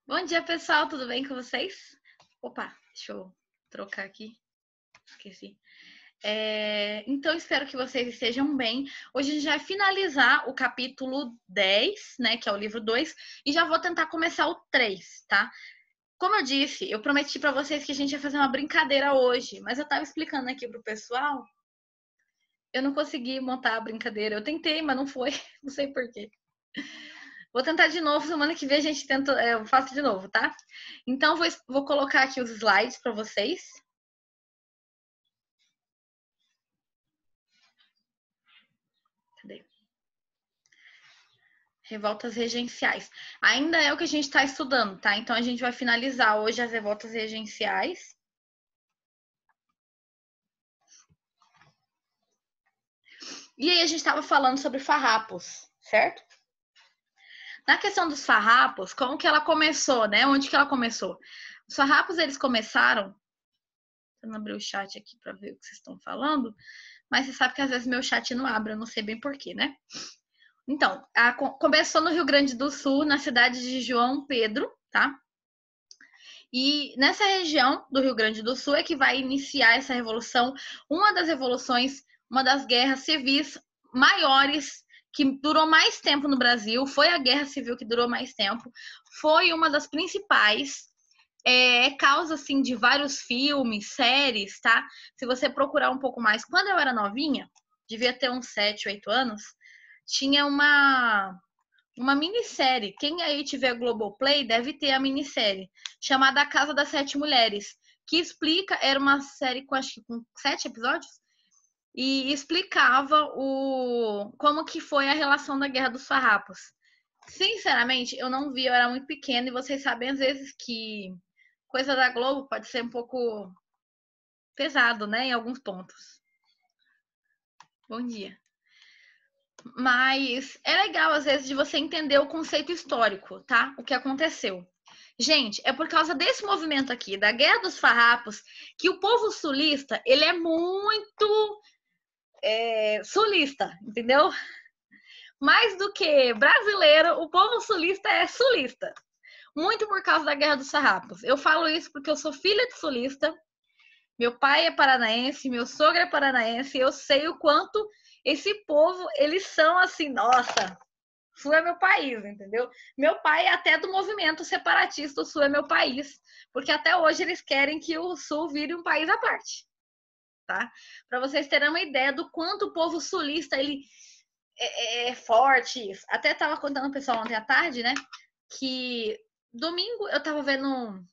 Bom dia, pessoal, tudo bem com vocês? Opa, deixa eu trocar aqui, esqueci. Então, espero que vocês estejam bem. Hoje a gente vai finalizar o capítulo 10, né, que é o livro 2, e já vou tentar começar o 3, tá? Como eu disse, eu prometi para vocês que a gente ia fazer uma brincadeira hoje, mas eu tava explicando aqui pro pessoal, eu não consegui montar a brincadeira. Eu tentei, mas não foi, não sei por quê. Vou tentar de novo, semana que vem a gente tenta, eu faço de novo, tá? Então, vou colocar aqui os slides para vocês. Cadê? Revoltas regenciais. Ainda é o que a gente está estudando, tá? Então, a gente vai finalizar hoje as revoltas regenciais. E aí, a gente estava falando sobre farrapos, certo? Na questão dos farrapos, como que ela começou, né? Onde que ela começou? Os farrapos, eles começaram... Eu não abri o chat aqui para ver o que vocês estão falando, mas você sabe que às vezes meu chat não abre, eu não sei bem porquê, né? Então, começou no Rio Grande do Sul, na cidade de João Pedro, tá? E nessa região do Rio Grande do Sul é que vai iniciar essa revolução, uma das revoluções, uma das guerras civis maiores, que durou mais tempo no Brasil, foi a guerra civil que durou mais tempo, foi uma das principais, causa assim de vários filmes, séries, tá? Se você procurar um pouco mais, quando eu era novinha, devia ter uns 7, 8 anos, tinha uma minissérie. Quem aí tiver Globoplay deve ter a minissérie, chamada A Casa das Sete Mulheres, que explica, era uma série com acho que com 7 episódios, e explicava como que foi a relação da Guerra dos Farrapos. Sinceramente, eu não vi, eu era muito pequena, e vocês sabem às vezes que coisa da Globo pode ser um pouco pesado, né, em alguns pontos. Bom dia. Mas é legal, às vezes, de você entender o conceito histórico, tá? O que aconteceu. Gente, é por causa desse movimento aqui, da Guerra dos Farrapos, que o povo sulista, ele é muito sulista, entendeu? Mais do que brasileiro, o povo sulista é sulista. Muito por causa da Guerra dos Farrapos. Eu falo isso porque eu sou filha de sulista, meu pai é paranaense, meu sogro é paranaense, eu sei o quanto esse povo, eles são assim, nossa, Sul é meu país, entendeu? Meu pai é até do movimento separatista, o Sul é meu país, porque até hoje eles querem que o Sul vire um país à parte, tá? Para vocês terem uma ideia do quanto o povo sulista ele é forte. Até tava contando o pessoal ontem à tarde, né? Que domingo eu tava vendo.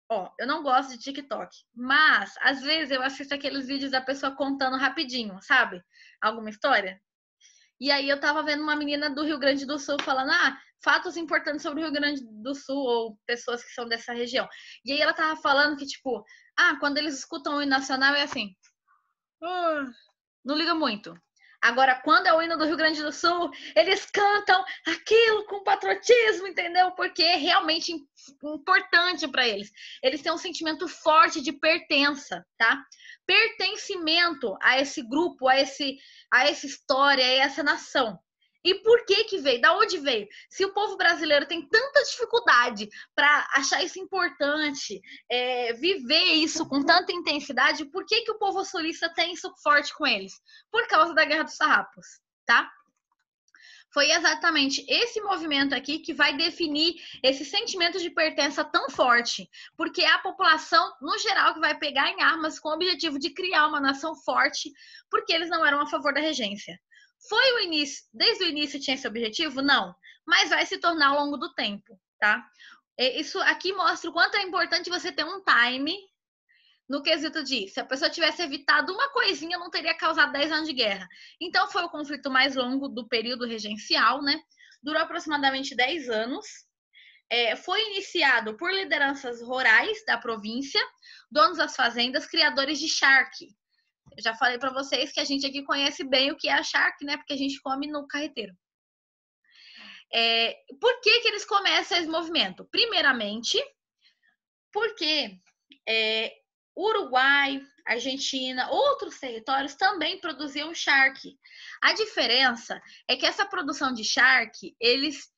Ó, eu não gosto de TikTok, mas às vezes eu assisto aqueles vídeos da pessoa contando rapidinho, sabe? Alguma história. E aí eu tava vendo uma menina do Rio Grande do Sul falando, fatos importantes sobre o Rio Grande do Sul, ou pessoas que são dessa região. E aí ela tava falando que, tipo, quando eles escutam o hino nacional é assim, não liga muito. Agora, quando é o hino do Rio Grande do Sul, eles cantam aquilo com patriotismo, entendeu? Porque é realmente importante para eles. Eles têm um sentimento forte de pertença, tá? Pertencimento a esse grupo, a essa história, a essa nação. E por que que veio? Da onde veio? Se o povo brasileiro tem tanta dificuldade para achar isso importante, viver isso com tanta intensidade, por que que o povo sulista tem isso forte com eles? Por causa da Guerra dos Farrapos, tá? Foi exatamente esse movimento aqui que vai definir esse sentimento de pertença tão forte, porque é a população, no geral, que vai pegar em armas com o objetivo de criar uma nação forte, porque eles não eram a favor da regência. Foi o início, desde o início tinha esse objetivo? Não, mas vai se tornar ao longo do tempo, tá? Isso aqui mostra o quanto é importante você ter um time no quesito de, se a pessoa tivesse evitado uma coisinha, não teria causado 10 anos de guerra. Então, foi o conflito mais longo do período regencial, né? Durou aproximadamente 10 anos. Foi iniciado por lideranças rurais da província, donos das fazendas, criadores de charque. Eu já falei para vocês que a gente aqui conhece bem o que é a charque, né? Porque a gente come no carreteiro. Por que que eles começam esse movimento? Primeiramente, porque Uruguai, Argentina, outros territórios também produziam charque. A diferença é que essa produção de charque, eles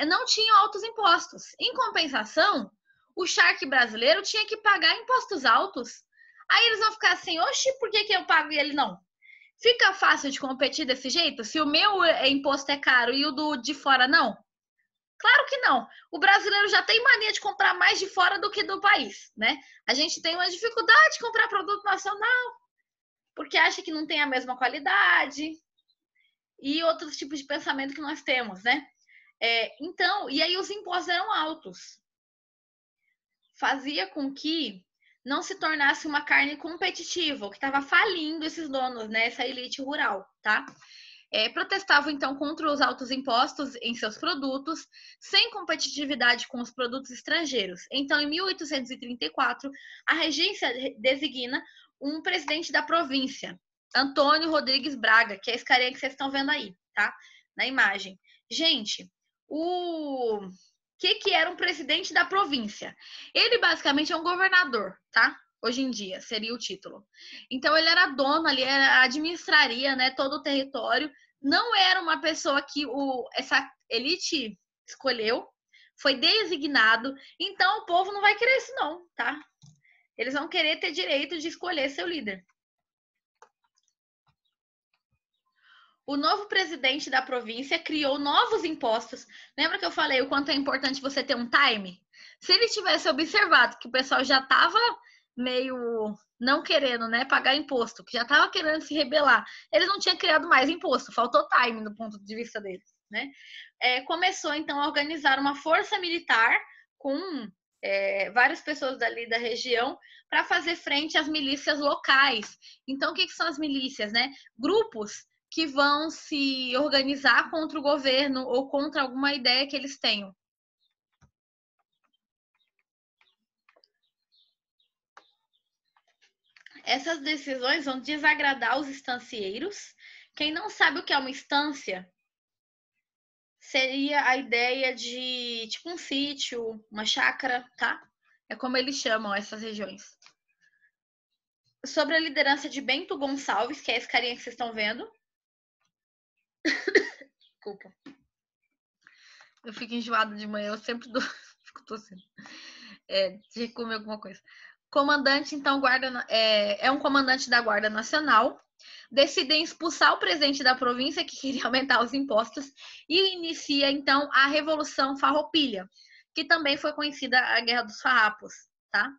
não tinham altos impostos. Em compensação, o charque brasileiro tinha que pagar impostos altos. Aí eles vão ficar assim, oxi, por que eu pago e ele não? Fica fácil de competir desse jeito? Se o meu imposto é caro e o do de fora não? Claro que não. O brasileiro já tem mania de comprar mais de fora do que do país, né? A gente tem uma dificuldade de comprar produto nacional, porque acha que não tem a mesma qualidade e outros tipos de pensamento que nós temos, né? Então, e aí os impostos eram altos. Fazia com que não se tornasse uma carne competitiva, o que estava falindo esses donos, né? Essa elite rural, tá? Protestavam, então, contra os altos impostos em seus produtos, sem competitividade com os produtos estrangeiros. Então, em 1834, a regência designa um presidente da província, Antônio Rodrigues Braga, que é esse carinha que vocês estão vendo aí, tá? Na imagem. Gente, o que era um presidente da província? Ele, basicamente, é um governador, tá? Hoje em dia, seria o título. Então, ele era dono ali, administraria, né, todo o território. Não era uma pessoa que essa elite escolheu, foi designado. Então, o povo não vai querer isso não, tá? Eles vão querer ter direito de escolher seu líder. O novo presidente da província criou novos impostos. Lembra que eu falei o quanto é importante você ter um time? Se ele tivesse observado que o pessoal já estava meio não querendo, né, pagar imposto, que já estava querendo se rebelar, eles não tinham criado mais imposto, faltou time do ponto de vista deles, né? Começou então a organizar uma força militar com várias pessoas dali da região para fazer frente às milícias locais. Então, o que são as milícias, né? Grupos que vão se organizar contra o governo ou contra alguma ideia que eles tenham. Essas decisões vão desagradar os estancieiros. Quem não sabe o que é uma estância, seria a ideia de tipo um sítio, uma chácara, tá? É como eles chamam essas regiões. Sobre a liderança de Bento Gonçalves, que é esse carinha que vocês estão vendo. Desculpa. Eu fico enjoada de manhã, eu sempre fico tossindo. De comer alguma coisa. Comandante, então, é um comandante da Guarda Nacional. Decidem expulsar o presidente da província, que queria aumentar os impostos, e inicia, então, a Revolução Farroupilha, que também foi conhecida a Guerra dos Farrapos, tá?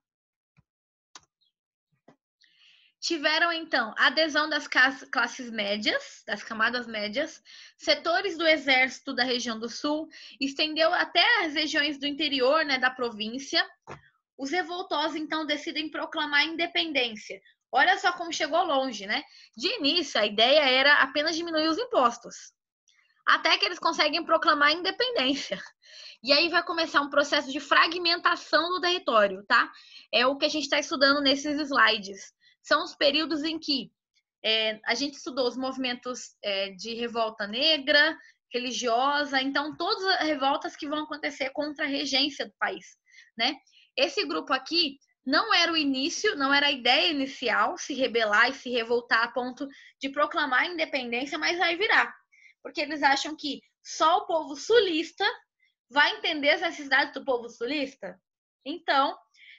Tiveram, então, a adesão das classes médias, das camadas médias, setores do exército da região do sul, estendeu até as regiões do interior, né, da província. Os revoltosos, então, decidem proclamar a independência. Olha só como chegou longe, né? De início, a ideia era apenas diminuir os impostos, até que eles conseguem proclamar a independência. E aí vai começar um processo de fragmentação do território, tá? É o que a gente está estudando nesses slides. São os períodos em que a gente estudou os movimentos de revolta negra, religiosa, então todas as revoltas que vão acontecer contra a regência do país, né? Esse grupo aqui não era o início, não era a ideia inicial, se rebelar e se revoltar a ponto de proclamar a independência, mas vai virar. Porque eles acham que só o povo sulista vai entender as necessidades do povo sulista. Então,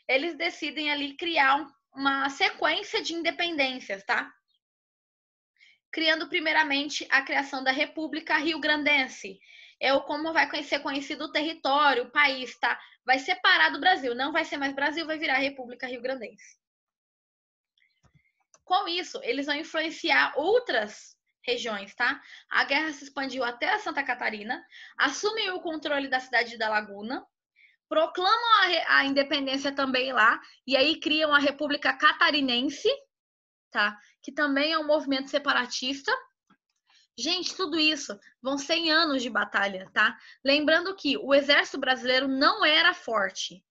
eles decidem ali criar uma sequência de independências, tá? Criando primeiramente a criação da República Rio-Grandense. Como vai ser conhecido o território, o país, tá? Vai separar do Brasil, não vai ser mais Brasil, vai virar República Rio-Grandense. Com isso, eles vão influenciar outras regiões, tá? A guerra se expandiu até a Santa Catarina, assumem o controle da cidade da Laguna, proclamam a independência também lá, e aí criam a República Catarinense, tá? Que também é um movimento separatista. Gente, tudo isso vão 100 anos de batalha, tá? Lembrando que o exército brasileiro não era forte.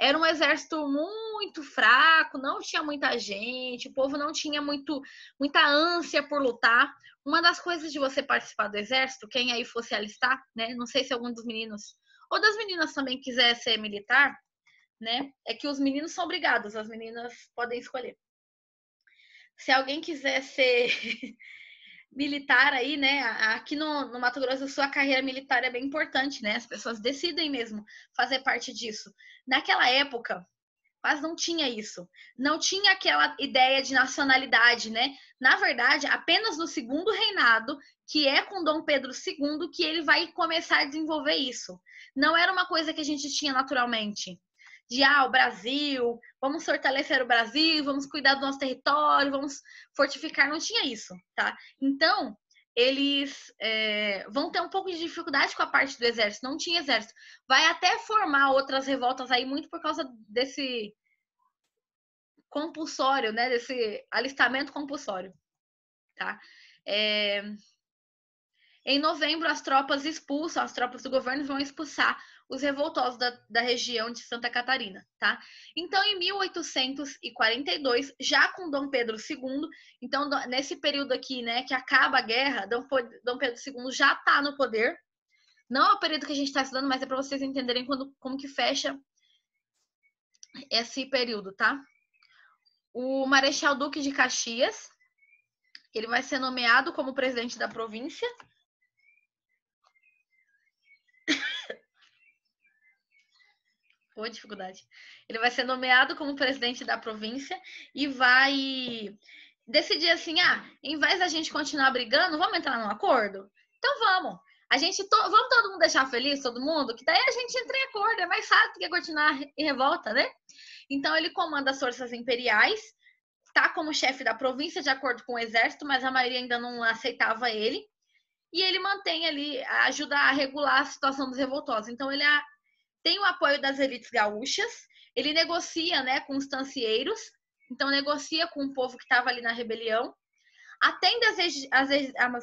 Era um exército muito fraco, não tinha muita gente, o povo não tinha muita ânsia por lutar. Uma das coisas de você participar do exército, quem aí fosse alistar, né? Não sei se algum dos meninos ou das meninas também quiser ser militar, né? É que os meninos são obrigados, as meninas podem escolher. Se alguém quiser ser militar aí, né? Aqui no Mato Grosso do Sul, a carreira militar é bem importante, né? As pessoas decidem mesmo fazer parte disso. Naquela época, quase não tinha isso. Não tinha aquela ideia de nacionalidade, né? Na verdade, apenas no segundo reinado, que é com Dom Pedro II, que ele vai começar a desenvolver isso. Não era uma coisa que a gente tinha naturalmente. De, o Brasil, vamos fortalecer o Brasil, vamos cuidar do nosso território, vamos fortificar. Não tinha isso, tá? Então, eles vão ter um pouco de dificuldade com a parte do exército. Não tinha exército. Vai até formar outras revoltas aí, muito por causa desse compulsório, né? Desse alistamento compulsório, tá? Em novembro, as tropas do governo vão expulsar os revoltosos da região de Santa Catarina, tá? Então, em 1842, já com Dom Pedro II, então, nesse período aqui, né, que acaba a guerra, Dom Pedro II já está no poder. Não é o período que a gente está estudando, mas é para vocês entenderem como que fecha esse período, tá? O Marechal Duque de Caxias, ele vai ser nomeado como presidente da província. Boa dificuldade. Ele vai ser nomeado como presidente da província e vai decidir assim, em vez da gente continuar brigando, vamos entrar num acordo? Então vamos. Vamos todo mundo deixar feliz, todo mundo, que daí a gente entra em acordo, é mais fácil do que continuar em revolta, né? Então ele comanda as forças imperiais, está como chefe da província de acordo com o exército, mas a maioria ainda não aceitava ele. E ele mantém ali, ajuda a regular a situação dos revoltosos. Então ele tem o apoio das elites gaúchas, ele negocia, né, com os estancieiros, então negocia com o povo que estava ali na rebelião, atende as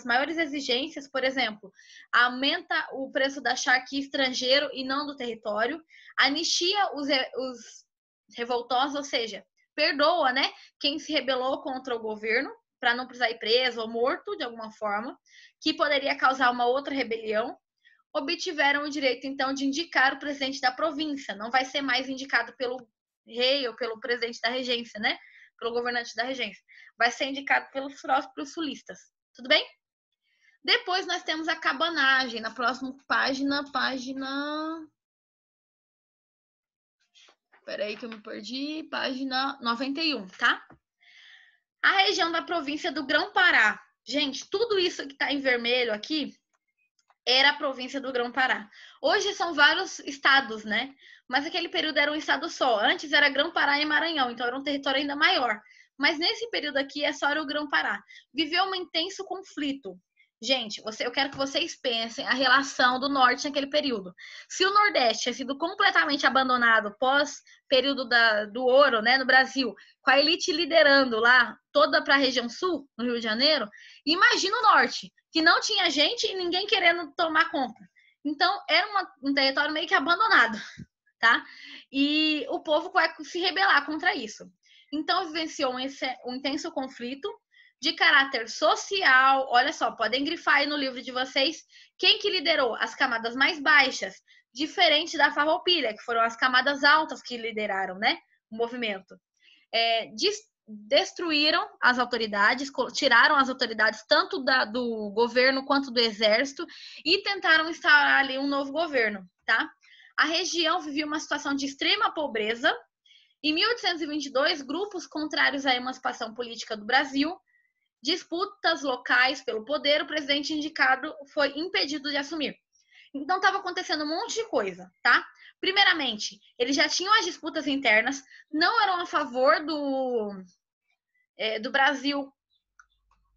maiores exigências, por exemplo, aumenta o preço da charque estrangeiro e não do território, anistia os revoltosos, ou seja, perdoa, né, quem se rebelou contra o governo, para não precisar ir preso ou morto de alguma forma, que poderia causar uma outra rebelião. Obtiveram o direito, então, de indicar o presidente da província. Não vai ser mais indicado pelo rei ou pelo presidente da regência, né? Pelo governante da regência. Vai ser indicado pelos próprios sulistas. Tudo bem? Depois nós temos a cabanagem. Na próxima página... Peraí que eu me perdi. Página 91, tá? A região da província do Grão-Pará. Gente, tudo isso que tá em vermelho aqui era a província do Grão-Pará. Hoje são vários estados, né? Mas aquele período era um estado só. Antes era Grão-Pará e Maranhão, então era um território ainda maior. Mas nesse período aqui é só o Grão-Pará. Viveu um intenso conflito. Gente, eu quero que vocês pensem a relação do norte naquele período. Se o Nordeste tinha sido completamente abandonado pós período do ouro, né, no Brasil, com a elite liderando lá toda para a região sul, no Rio de Janeiro, imagina o Norte, que não tinha gente e ninguém querendo tomar conta. Então, era um território meio que abandonado, tá? E o povo vai se rebelar contra isso. Então, vivenciou um intenso conflito de caráter social. Olha só, podem grifar aí no livro de vocês quem que liderou as camadas mais baixas, diferente da Farroupilha, que foram as camadas altas que lideraram, né, o movimento. Destruíram as autoridades, tiraram as autoridades tanto do governo quanto do exército e tentaram instaurar ali um novo governo, tá? A região vivia uma situação de extrema pobreza. Em 1822, grupos contrários à emancipação política do Brasil, disputas locais pelo poder, o presidente indicado foi impedido de assumir. Então estava acontecendo um monte de coisa, tá? Primeiramente, eles já tinham as disputas internas, não eram a favor do Brasil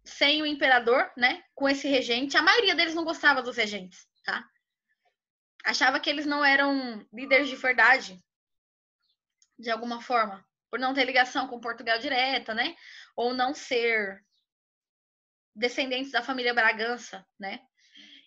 sem o imperador, né? Com esse regente. A maioria deles não gostava dos regentes, tá? Achava que eles não eram líderes de verdade, de alguma forma, por não ter ligação com Portugal direta, né? Ou não ser descendentes da família Bragança, né?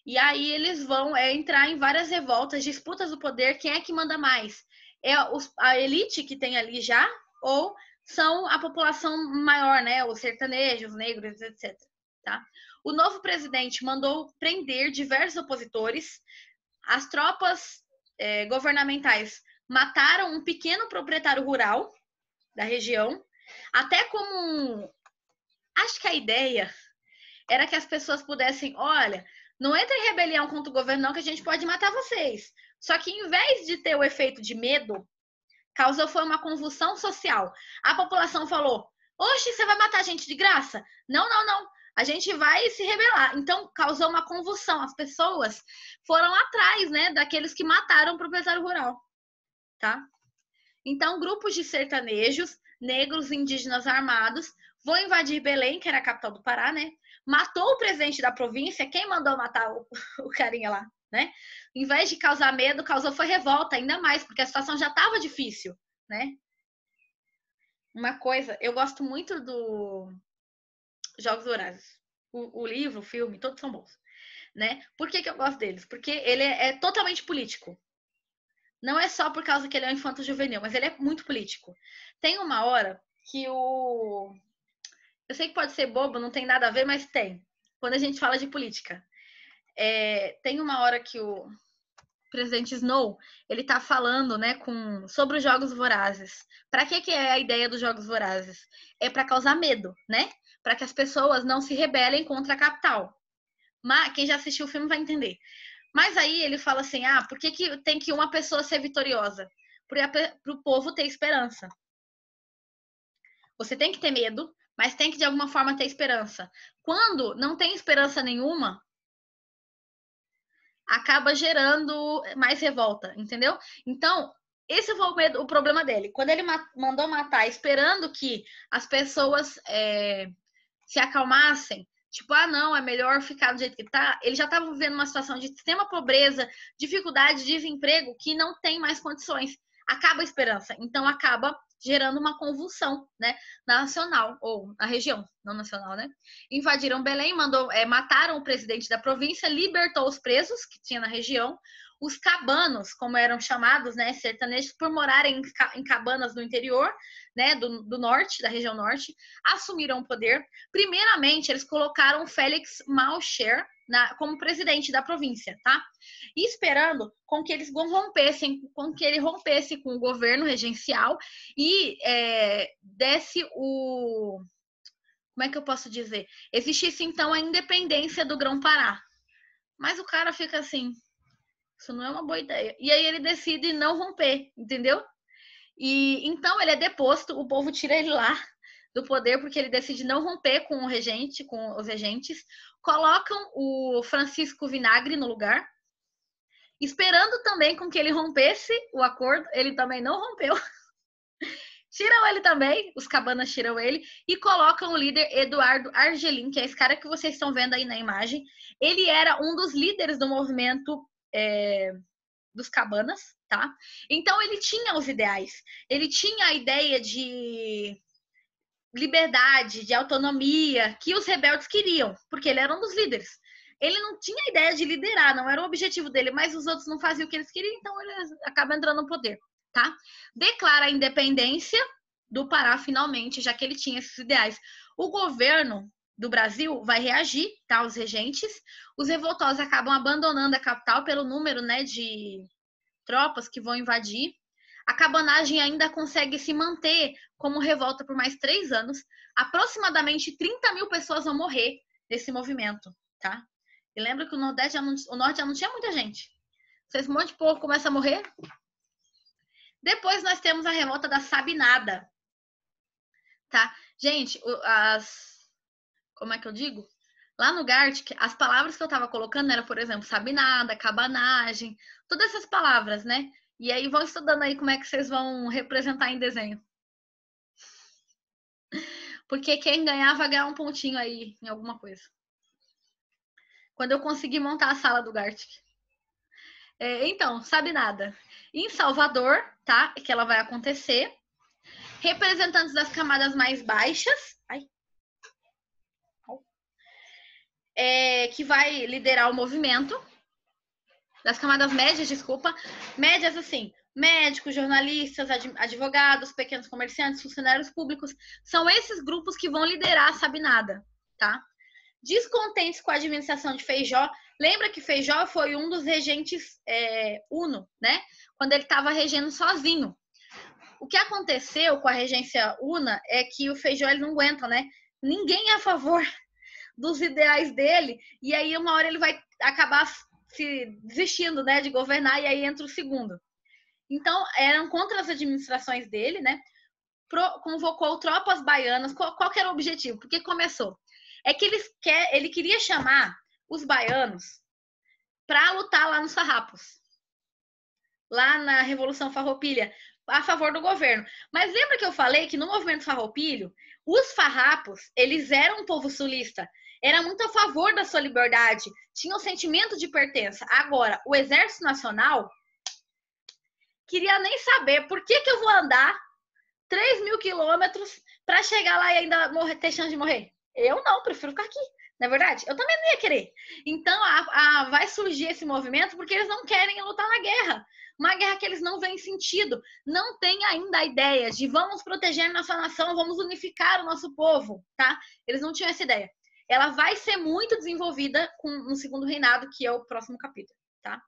E aí eles vão entrar em várias revoltas, disputas do poder, quem é que manda mais? É a elite que tem ali já, ou são a população maior, né? Os sertanejos, os negros, etc. Tá? O novo presidente mandou prender diversos opositores. As tropas governamentais mataram um pequeno proprietário rural da região, até como acho que a ideia era que as pessoas pudessem, olha, não entre em rebelião contra o governo não, que a gente pode matar vocês. Só que em vez de ter o efeito de medo, causou foi uma convulsão social. A população falou, oxe, você vai matar a gente de graça? Não, não, não. A gente vai se rebelar. Então, causou uma convulsão. As pessoas foram atrás, né, daqueles que mataram o proprietário rural, tá? Então, grupos de sertanejos, negros, indígenas armados, vão invadir Belém, que era a capital do Pará, né? Matou o presidente da província. Quem mandou matar o carinha lá, né? Em vez de causar medo, causou foi revolta, ainda mais, porque a situação já estava difícil, né? Uma coisa, eu gosto muito do Jogos Vorazes. O livro, o filme, todos são bons, né? Por que eu gosto deles? Porque ele é totalmente político. Não é só por causa que ele é um infanto juvenil, mas ele é muito político. Tem uma hora que o... Eu sei que pode ser bobo, não tem nada a ver, mas tem. Quando a gente fala de política. Tem uma hora que o presidente Snow, ele tá falando, né, sobre os Jogos Vorazes. Para que é a ideia dos Jogos Vorazes? É para causar medo, né? Para que as pessoas não se rebelem contra a capital. Mas quem já assistiu o filme vai entender. Mas aí ele fala assim, por que tem que uma pessoa ser vitoriosa? Para o povo ter esperança. Você tem que ter medo, mas tem que de alguma forma ter esperança. Quando não tem esperança nenhuma, acaba gerando mais revolta, entendeu? Então, esse foi o problema dele. Quando ele mandou matar, esperando que as pessoas se acalmassem, tipo, não, é melhor ficar do jeito que tá, ele já estava vivendo uma situação de extrema pobreza, dificuldade, desemprego, que não tem mais condições. Acaba a esperança. Então, acaba gerando uma convulsão, né, nacional, ou na região, não nacional, né? Invadiram Belém, mataram o presidente da província, libertou os presos que tinha na região, os cabanos, como eram chamados, né, sertanejos, por morarem em cabanas no interior, né, do norte, da região norte, assumiram o poder. Primeiramente, eles colocaram Félix Malcher como presidente da província, tá? E esperando com que eles ele rompesse com o governo regencial e desse o... Como é que eu posso dizer? Existisse, então, a independência do Grão-Pará. Mas o cara fica assim, isso não é uma boa ideia. E aí ele decide não romper, entendeu? E então ele é deposto, o povo tira ele lá do poder porque ele decide não romper com o regente, com os regentes, colocam o Francisco Vinagre no lugar, esperando também com que ele rompesse o acordo, ele também não rompeu. Tiram ele também, os cabanas tiram ele e colocam o líder Eduardo Argelin, que é esse cara que vocês estão vendo aí na imagem. Ele era um dos líderes do movimento dos cabanas, tá? Então ele tinha os ideais, ele tinha a ideia de liberdade, de autonomia que os rebeldes queriam, porque ele era um dos líderes. Ele não tinha a ideia de liderar, não era o objetivo dele, mas os outros não faziam o que eles queriam, então ele acaba entrando no poder, tá? Declara a independência do Pará finalmente, já que ele tinha esses ideais. O governo do Brasil vai reagir, tá? Os regentes. Os revoltosos acabam abandonando a capital pelo número, né, de tropas que vão invadir. A cabanagem ainda consegue se manter como revolta por mais 3 anos. Aproximadamente 30 mil pessoas vão morrer nesse movimento, tá? E lembra que o Norte já não tinha muita gente. Se esse monte de povo começa a morrer. Depois nós temos a revolta da Sabinada, tá? Gente, como é que eu digo? Lá no Gartic, as palavras que eu tava colocando eram, por exemplo, sabinada, cabanagem, todas essas palavras, né? E aí vão estudando aí como é que vocês vão representar em desenho. Porque quem ganhar vai ganhar um pontinho aí em alguma coisa. Quando eu conseguir montar a sala do Gartic. Então, sabinada. Em Salvador, tá? Que ela vai acontecer. Representantes das camadas mais baixas. Que vai liderar o movimento. Das camadas médias, desculpa. Médias, assim, médicos, jornalistas, advogados, pequenos comerciantes, funcionários públicos. São esses grupos que vão liderar a Sabinada, tá? Descontentes com a administração de Feijó. Lembra que Feijó foi um dos regentes Uno, né? Quando ele estava regendo sozinho. O que aconteceu com a regência Una é que o Feijó ele não aguenta, né? Ninguém é a favor dos ideais dele, e aí uma hora ele vai acabar se desistindo, né, de governar, e aí entra o segundo. Então, eram contra as administrações dele, né? Convocou tropas baianas. Qual que era o objetivo? Porque começou. É que ele queria chamar os baianos para lutar lá nos farrapos, lá na Revolução Farroupilha, a favor do governo. Mas lembra que eu falei que no movimento farroupilho, os farrapos, eles eram um povo sulista, era muito a favor da sua liberdade, tinha o sentimento de pertença. Agora, o Exército Nacional queria nem saber por que eu vou andar 3.000 quilômetros para chegar lá e ainda ter chance de morrer. Eu não, prefiro ficar aqui. Não é verdade? Eu também não ia querer. Então, vai surgir esse movimento porque eles não querem lutar na guerra. Uma guerra que eles não veem sentido. Não tem ainda a ideia de vamos proteger nossa nação, vamos unificar o nosso povo, tá? Eles não tinham essa ideia. Ela vai ser muito desenvolvida no segundo reinado, que é o próximo capítulo, tá?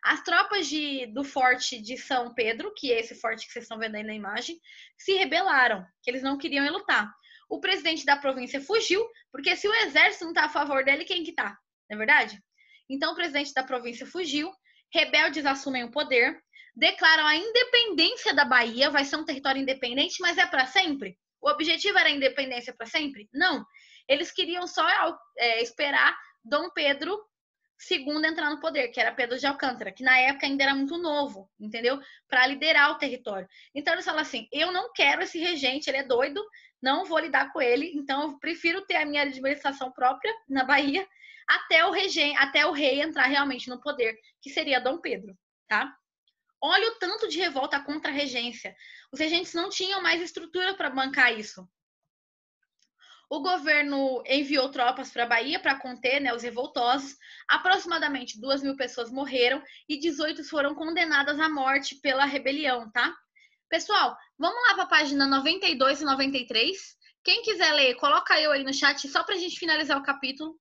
As tropas do forte de São Pedro, que é esse forte que vocês estão vendo aí na imagem, se rebelaram, que eles não queriam ir lutar. O presidente da província fugiu, porque se o exército não está a favor dele, quem que tá? Não é verdade? Então o presidente da província fugiu, rebeldes assumem o poder, declaram a independência da Bahia, vai ser um território independente, mas é para sempre? O objetivo era a independência para sempre? Não. Eles queriam só esperar Dom Pedro II entrar no poder, que era Pedro de Alcântara, que na época ainda era muito novo, entendeu? Para liderar o território. Então eles falam assim, eu não quero esse regente, ele é doido, não vou lidar com ele, então eu prefiro ter a minha administração própria na Bahia até o rei entrar realmente no poder, que seria Dom Pedro, tá? Olha o tanto de revolta contra a regência. Os regentes não tinham mais estrutura para bancar isso. O governo enviou tropas para a Bahia para conter, né, os revoltosos. Aproximadamente 2.000 pessoas morreram e 18 foram condenadas à morte pela rebelião, tá? Pessoal, vamos lá para a página 92 e 93. Quem quiser ler, coloca eu aí no chat só para a gente finalizar o capítulo.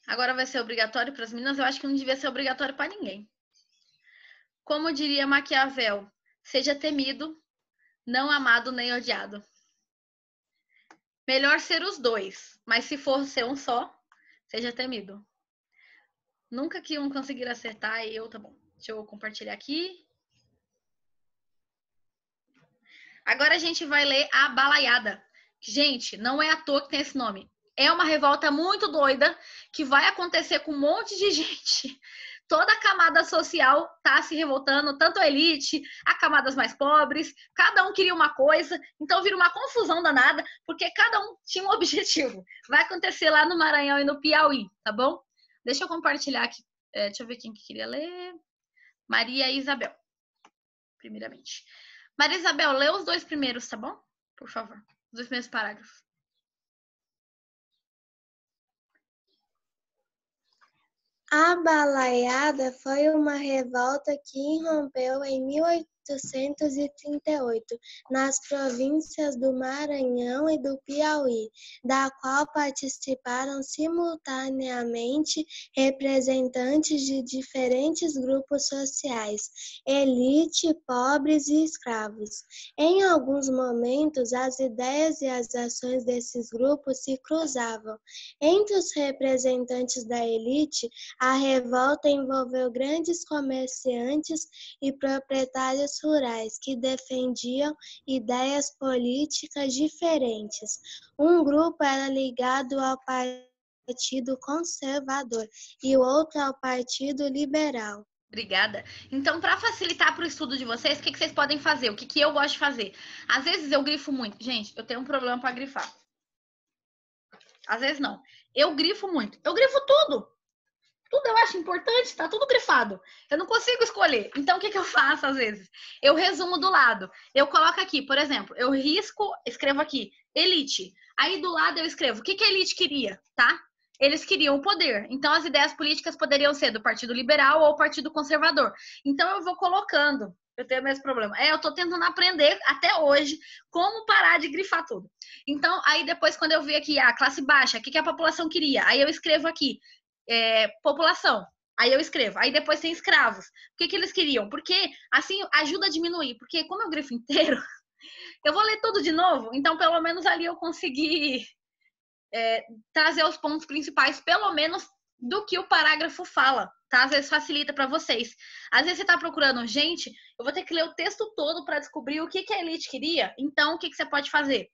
Agora vai ser obrigatório para as meninas. Eu acho que não devia ser obrigatório para ninguém. Como diria Maquiavel, seja temido, não amado nem odiado. Melhor ser os dois, mas se for ser um só, seja temido. Nunca que um conseguir acertar e eu, tá bom. Deixa eu compartilhar aqui. Agora a gente vai ler a Balaiada. Gente, não é à toa que tem esse nome. É uma revolta muito doida que vai acontecer com um monte de gente. Toda a camada social tá se revoltando, tanto a elite, as camadas mais pobres, cada um queria uma coisa, então vira uma confusão danada, porque cada um tinha um objetivo. Vai acontecer lá no Maranhão e no Piauí, tá bom? Deixa eu compartilhar aqui. Deixa eu ver quem que queria ler. Maria Isabel, primeiramente. Maria Isabel, lê os 2 primeiros, tá bom? Por favor, os 2 primeiros parágrafos. A Balaiada foi uma revolta que irrompeu em 1838 nas províncias do Maranhão e do Piauí, da qual participaram simultaneamente representantes de diferentes grupos sociais, elite, pobres e escravos. Em alguns momentos, as ideias e as ações desses grupos se cruzavam. Entre os representantes da elite, a revolta envolveu grandes comerciantes e proprietários rurais que defendiam ideias políticas diferentes. Um grupo era ligado ao Partido Conservador e o outro ao Partido Liberal. Obrigada. Então, para facilitar para o estudo de vocês, o que vocês podem fazer? O que eu gosto de fazer? Às vezes eu grifo muito. Gente, eu tenho um problema para grifar. Às vezes não. Eu grifo muito. Eu grifo tudo. Tudo eu acho importante, tá tudo grifado. Eu não consigo escolher. Então, o que eu faço às vezes? Eu resumo do lado. Eu coloco aqui, por exemplo, eu risco, escrevo aqui, elite. Aí do lado eu escrevo, o que a elite queria, tá? Eles queriam o poder. Então, as ideias políticas poderiam ser do Partido Liberal ou Partido Conservador. Então, eu vou colocando. Eu tenho o mesmo problema. Eu tô tentando aprender até hoje como parar de grifar tudo. Então, aí depois, quando eu vi aqui a classe baixa, o que a população queria? Aí eu escrevo aqui, população. Aí eu escrevo. Aí depois tem escravos. Por que eles queriam? Porque assim ajuda a diminuir. Porque como é o grifo inteiro, eu vou ler tudo de novo. Então, pelo menos ali eu consegui trazer os pontos principais, pelo menos do que o parágrafo fala, tá? Às vezes facilita para vocês. Às vezes você tá procurando, gente, eu vou ter que ler o texto todo para descobrir o que a elite queria. Então, o que você pode fazer?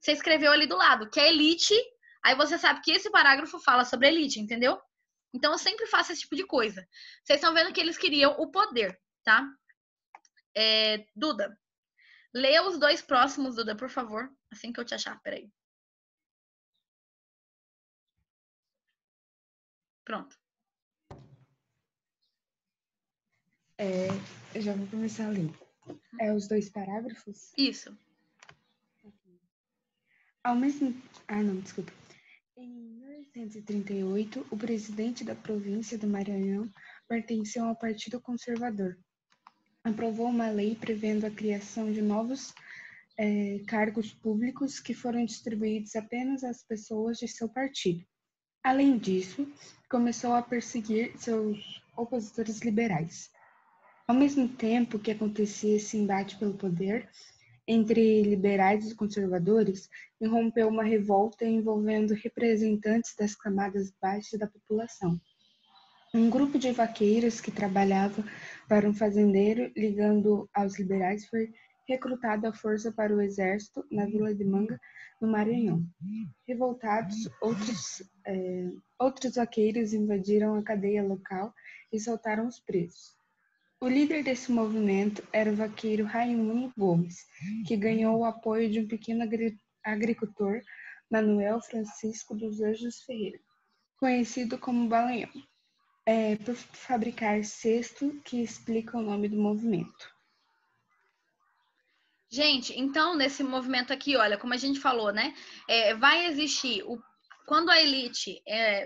Você escreveu ali do lado, que é elite, aí você sabe que esse parágrafo fala sobre elite, entendeu? Então, eu sempre faço esse tipo de coisa. Vocês estão vendo que eles queriam o poder, tá? Duda, leia os 2 próximos, Duda, por favor. Assim que eu te achar, peraí. Pronto. Eu já vou começar a ler. Os 2 parágrafos? Isso. Desculpa. Em 1838, o presidente da província do Maranhão pertenceu ao Partido Conservador. Aprovou uma lei prevendo a criação de novos cargos públicos que foram distribuídos apenas às pessoas de seu partido. Além disso, começou a perseguir seus opositores liberais. Ao mesmo tempo que acontecia esse embate pelo poder entre liberais e conservadores, irrompeu uma revolta envolvendo representantes das camadas baixas da população. Um grupo de vaqueiros que trabalhava para um fazendeiro ligando aos liberais foi recrutado à força para o exército na Vila de Manga, no Maranhão. Revoltados, outros vaqueiros invadiram a cadeia local e soltaram os presos. O líder desse movimento era o vaqueiro Raimundo Gomes, que ganhou o apoio de um pequeno agricultor, Manuel Francisco dos Anjos Ferreira, conhecido como Balanhão, por fabricar cesto que explica o nome do movimento. Gente, então, nesse movimento aqui, olha, como a gente falou, né? Vai existir quando a elite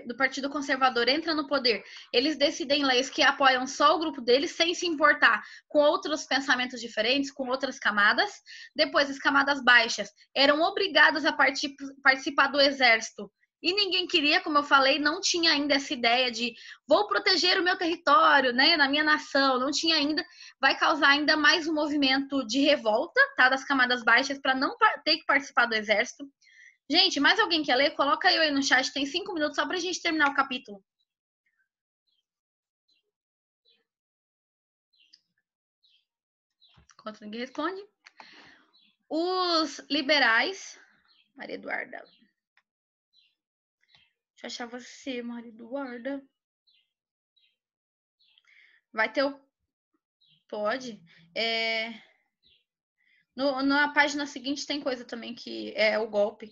do Partido Conservador entra no poder, eles decidem leis que apoiam só o grupo deles, sem se importar com outros pensamentos diferentes, com outras camadas. Depois, as camadas baixas eram obrigadas a participar do exército. E ninguém queria, como eu falei, não tinha ainda essa ideia de vou proteger o meu território, né, na minha nação, não tinha ainda, vai causar ainda mais um movimento de revolta, tá, das camadas baixas para não ter que participar do exército. Gente, mais alguém quer ler? Coloca eu aí no chat, tem 5 minutos só pra gente terminar o capítulo. Enquanto ninguém responde. Os liberais... Maria Eduarda. Deixa eu achar você, Maria Eduarda. Vai ter o... Pode. Na página seguinte tem coisa também que é o golpe.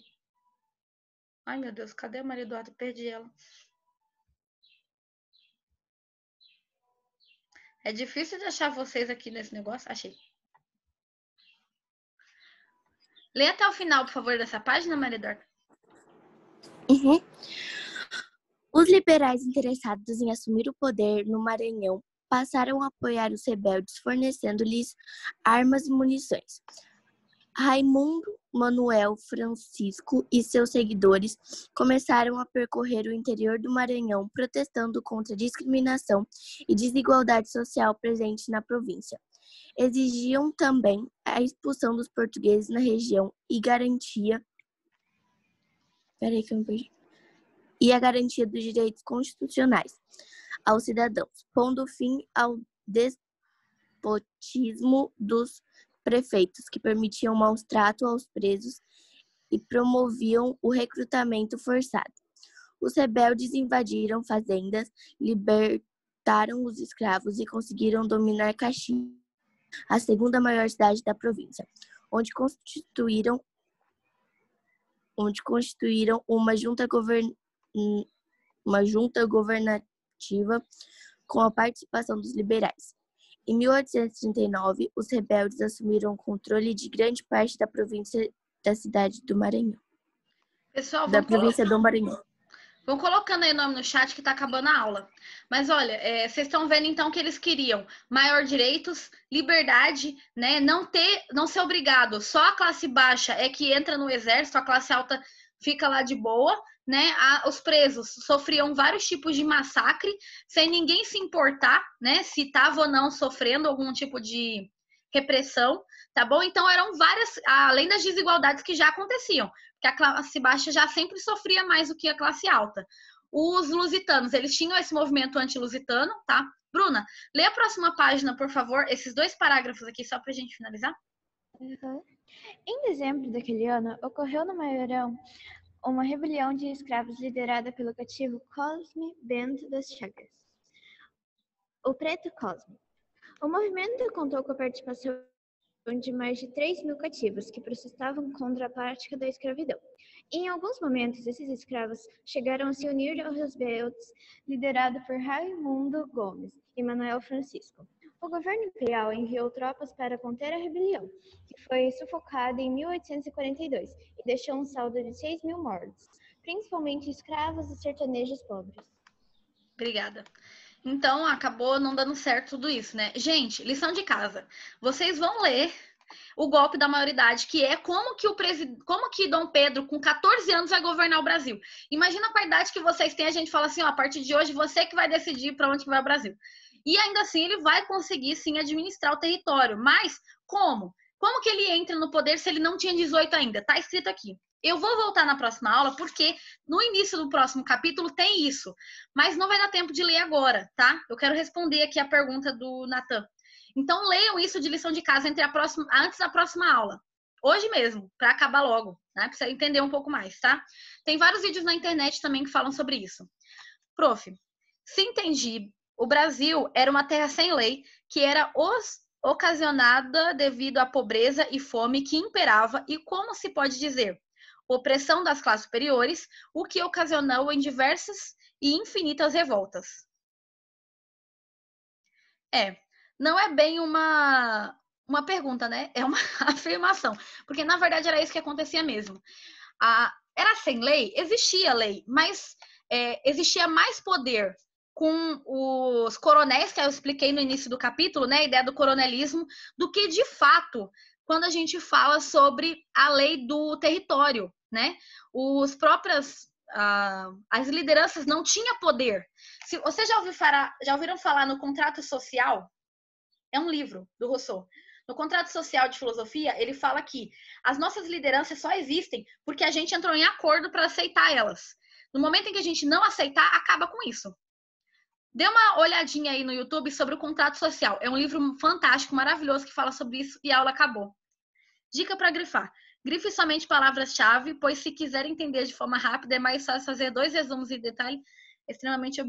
Ai, meu Deus, cadê a Maria Eduarda? Perdi ela. É difícil de achar vocês aqui nesse negócio. Achei. Lê até o final, por favor, dessa página, Maria Eduarda. Uhum. Os liberais interessados em assumir o poder no Maranhão passaram a apoiar os rebeldes, fornecendo-lhes armas e munições. Raimundo Manuel Francisco e seus seguidores começaram a percorrer o interior do Maranhão, protestando contra a discriminação e desigualdade social presente na província. Exigiam também a expulsão dos portugueses na região e a garantia dos direitos constitucionais aos cidadãos, pondo fim ao despotismo dos prefeitos, que permitiam maus tratos aos presos e promoviam o recrutamento forçado. Os rebeldes invadiram fazendas, libertaram os escravos e conseguiram dominar Caxias, a segunda maior cidade da província, onde constituíram uma junta governativa com a participação dos liberais. Em 1839, os rebeldes assumiram o controle de grande parte da província da cidade do Maranhão. Pessoal, província do Maranhão. Vão colocando aí o nome no chat que tá acabando a aula. Mas olha, vocês estão vendo então que eles queriam maior direitos, liberdade, né? Não ser obrigado. Só a classe baixa é que entra no exército, a classe alta fica lá de boa, né? Os presos sofriam vários tipos de massacre, sem ninguém se importar, né? Se estava ou não sofrendo algum tipo de repressão, tá bom? Então eram várias, além das desigualdades que já aconteciam, porque a classe baixa já sempre sofria mais do que a classe alta. Os lusitanos, eles tinham esse movimento anti-lusitano, tá? Bruna, lê a próxima página, por favor, esses 2 parágrafos aqui, só pra gente finalizar. Uhum. Em dezembro daquele ano, ocorreu no Maranhão uma rebelião de escravos liderada pelo cativo Cosme Bento das Chagas, o Preto Cosme. O movimento contou com a participação de mais de 3.000 cativos que protestavam contra a prática da escravidão. Em alguns momentos, esses escravos chegaram a se unir aos rebeldes liderados por Raimundo Gomes e Manuel Francisco. O governo imperial enviou tropas para conter a rebelião, que foi sufocada em 1842 e deixou um saldo de 6.000 mortos, principalmente escravos e sertanejos pobres. Obrigada. Então, acabou não dando certo tudo isso, né? Gente, lição de casa. Vocês vão ler o golpe da maioridade, que é como que Dom Pedro, com 14 anos, vai governar o Brasil. Imagina com a idade que vocês têm, a gente fala assim, ó, a partir de hoje, você que vai decidir para onde que vai o Brasil. E ainda assim, ele vai conseguir, sim, administrar o território. Mas, como? Como que ele entra no poder se ele não tinha 18 ainda? Tá escrito aqui. Eu vou voltar na próxima aula, porque no início do próximo capítulo tem isso. Mas não vai dar tempo de ler agora, tá? Eu quero responder aqui a pergunta do Natan. Então, leiam isso de lição de casa antes da próxima aula. Hoje mesmo, para acabar logo, né? Para você entender um pouco mais, tá? Tem vários vídeos na internet também que falam sobre isso. Prof, se entendi, o Brasil era uma terra sem lei, que era ocasionada devido à pobreza e fome que imperava e, como se pode dizer, opressão das classes superiores, o que ocasionou em diversas e infinitas revoltas. Não é bem uma pergunta, né? É uma afirmação. Porque, na verdade, era isso que acontecia mesmo. Era sem lei? Existia lei, mas existia mais poder com os coronéis, que eu expliquei no início do capítulo, né? A ideia do coronelismo, do que, de fato, quando a gente fala sobre a lei do território, né? As lideranças não tinham poder. Se vocês já ouviram falar no contrato social? É um livro do Rousseau. No contrato social de filosofia, ele fala que as nossas lideranças só existem porque a gente entrou em acordo para aceitar elas. No momento em que a gente não aceitar, acaba com isso. Dê uma olhadinha aí no YouTube sobre o contrato social. É um livro fantástico, maravilhoso, que fala sobre isso e a aula acabou. Dica para grifar. Grife somente palavras-chave, pois se quiser entender de forma rápida, é mais fácil fazer 2 resumos em detalhe extremamente